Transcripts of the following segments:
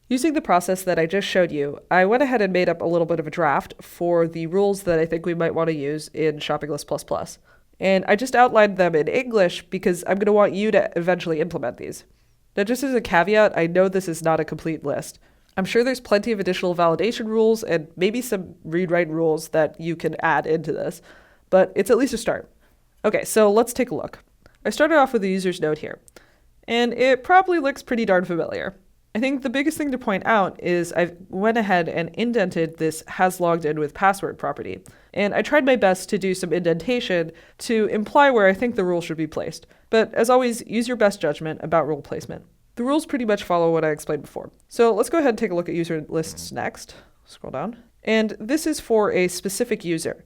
Using the process that I just showed you, I went ahead and made up a little bit of a draft for the rules that I think we might want to use in ShoppingList++. And I just outlined them in English because I'm going to want you to eventually implement these. Now, just as a caveat, I know this is not a complete list. I'm sure there's plenty of additional validation rules and maybe some read-write rules that you can add into this, but it's at least a start. Okay, so let's take a look. I started off with the user's node here, and it probably looks pretty darn familiar. I think the biggest thing to point out is I went ahead and indented this has logged in with password property. And I tried my best to do some indentation to imply where I think the rule should be placed. But as always, use your best judgment about rule placement. The rules pretty much follow what I explained before. So let's go ahead and take a look at user lists next. Scroll down. And this is for a specific user.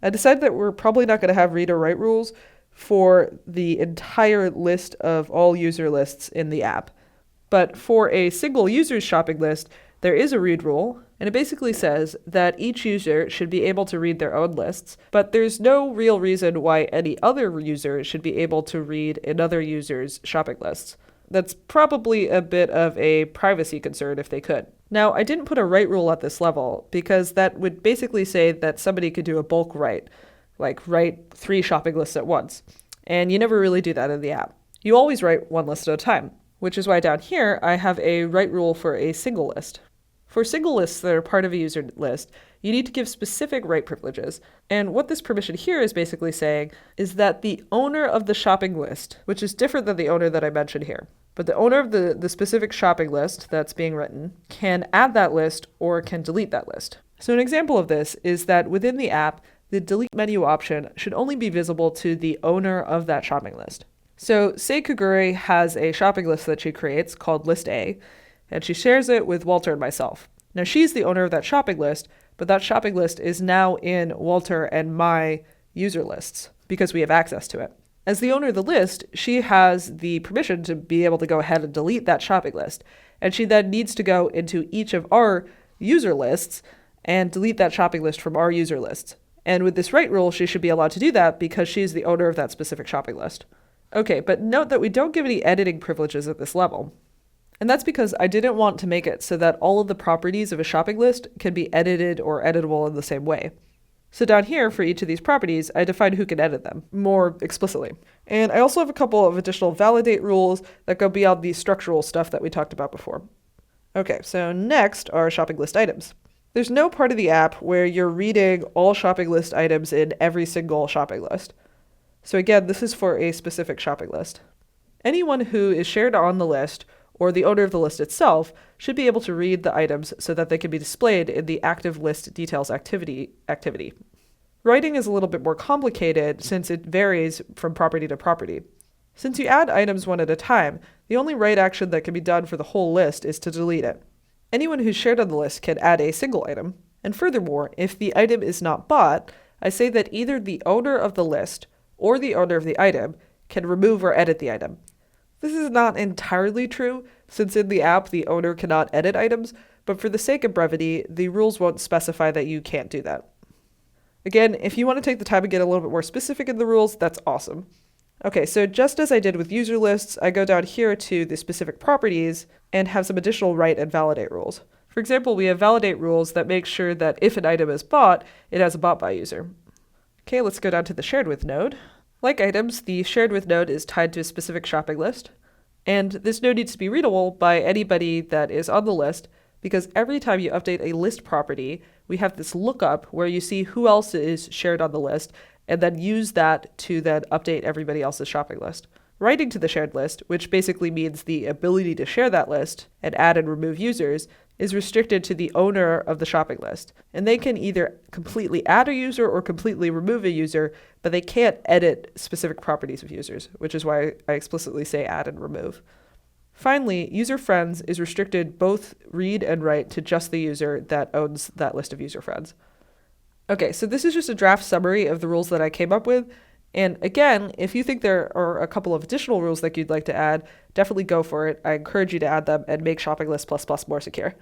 I decided that we're probably not going to have read or write rules for the entire list of all user lists in the app. But for a single user's shopping list, there is a read rule, and it basically says that each user should be able to read their own lists, but there's no real reason why any other user should be able to read another user's shopping lists. That's probably a bit of a privacy concern if they could. Now, I didn't put a write rule at this level because that would basically say that somebody could do a bulk write, like write 3 shopping lists at once. And you never really do that in the app. You always write one list at a time, which is why down here I have a write rule for a single list. For single lists that are part of a user list, you need to give specific write privileges. And what this permission here is basically saying is that the owner of the shopping list, which is different than the owner that I mentioned here, but the owner of the specific shopping list that's being written can add that list or can delete that list. So an example of this is that within the app, the delete menu option should only be visible to the owner of that shopping list. So say Kaguri has a shopping list that she creates called List A, and she shares it with Walter and myself. Now she's the owner of that shopping list, but that shopping list is now in Walter and my user lists because we have access to it. As the owner of the list, she has the permission to be able to go ahead and delete that shopping list, and she then needs to go into each of our user lists and delete that shopping list from our user lists. And with this write rule, she should be allowed to do that because she's the owner of that specific shopping list. Okay, but note that we don't give any editing privileges at this level. And that's because I didn't want to make it so that all of the properties of a shopping list can be edited or editable in the same way. So down here, for each of these properties, I define who can edit them more explicitly. And I also have a couple of additional validate rules that go beyond the structural stuff that we talked about before. Okay, so next are shopping list items. There's no part of the app where you're reading all shopping list items in every single shopping list. So again, this is for a specific shopping list. Anyone who is shared on the list or the owner of the list itself should be able to read the items so that they can be displayed in the active list details activity. Writing is a little bit more complicated since it varies from property to property. Since you add items one at a time, the only write action that can be done for the whole list is to delete it. Anyone who's shared on the list can add a single item. And furthermore, if the item is not bought, I say that either the owner of the list or the owner of the item can remove or edit the item. This is not entirely true, since in the app the owner cannot edit items, but for the sake of brevity, the rules won't specify that you can't do that. Again, if you want to take the time and get a little bit more specific in the rules, that's awesome. Okay, so just as I did with user lists, I go down here to the specific properties and have some additional write and validate rules. For example, we have validate rules that make sure that if an item is bought, it has a bought by user. Okay, let's go down to the shared with node. Like items, the shared with node is tied to a specific shopping list, and this node needs to be readable by anybody that is on the list because every time you update a list property, we have this lookup where you see who else is shared on the list and then use that to then update everybody else's shopping list. Writing to the shared list, which basically means the ability to share that list and add and remove users, is restricted to the owner of the shopping list. And they can either completely add a user or completely remove a user, but they can't edit specific properties of users, which is why I explicitly say add and remove. Finally, user friends is restricted both read and write to just the user that owns that list of user friends. Okay, so this is just a draft summary of the rules that I came up with. And again, if you think there are a couple of additional rules that you'd like to add, definitely go for it. I encourage you to add them and make ShoppingList++ more secure.